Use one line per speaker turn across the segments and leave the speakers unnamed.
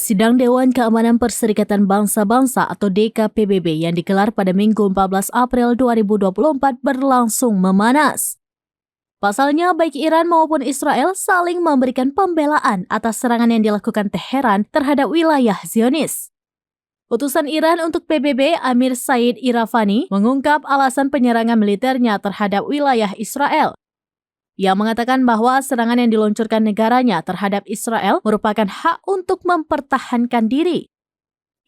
Sidang Dewan Keamanan Perserikatan Bangsa-Bangsa atau DKPBB yang digelar pada Minggu 14 April 2024 berlangsung memanas. Pasalnya, baik Iran maupun Israel saling memberikan pembelaan atas serangan yang dilakukan Teheran terhadap wilayah Zionis. Utusan Iran untuk PBB, Amir Said Iravani, mengungkap alasan penyerangan militernya terhadap wilayah Israel. Ia mengatakan bahwa serangan yang diluncurkan negaranya terhadap Israel merupakan hak untuk mempertahankan diri.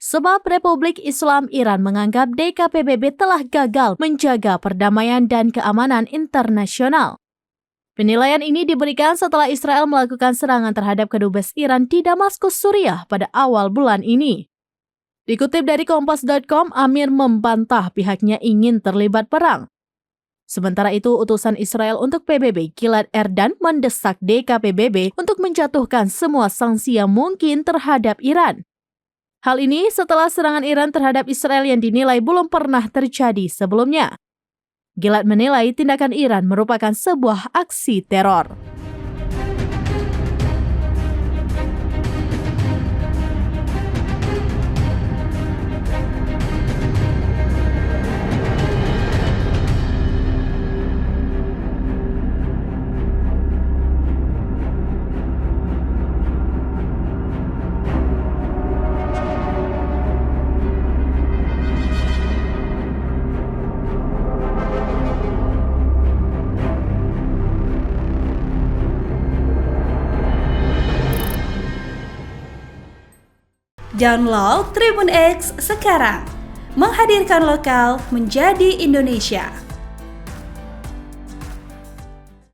Sebab Republik Islam Iran menganggap DKPBB telah gagal menjaga perdamaian dan keamanan internasional. Penilaian ini diberikan setelah Israel melakukan serangan terhadap kedubes Iran di Damaskus, Suriah pada awal bulan ini. Dikutip dari Kompas.com, Amir membantah pihaknya ingin terlibat perang. Sementara itu, utusan Israel untuk PBB, Gilad Erdan, mendesak DKPBB untuk menjatuhkan semua sanksi yang mungkin terhadap Iran. Hal ini setelah serangan Iran terhadap Israel yang dinilai belum pernah terjadi sebelumnya. Gilad menilai tindakan Iran merupakan sebuah aksi teror.
Download Tribun X sekarang, menghadirkan lokal menjadi Indonesia.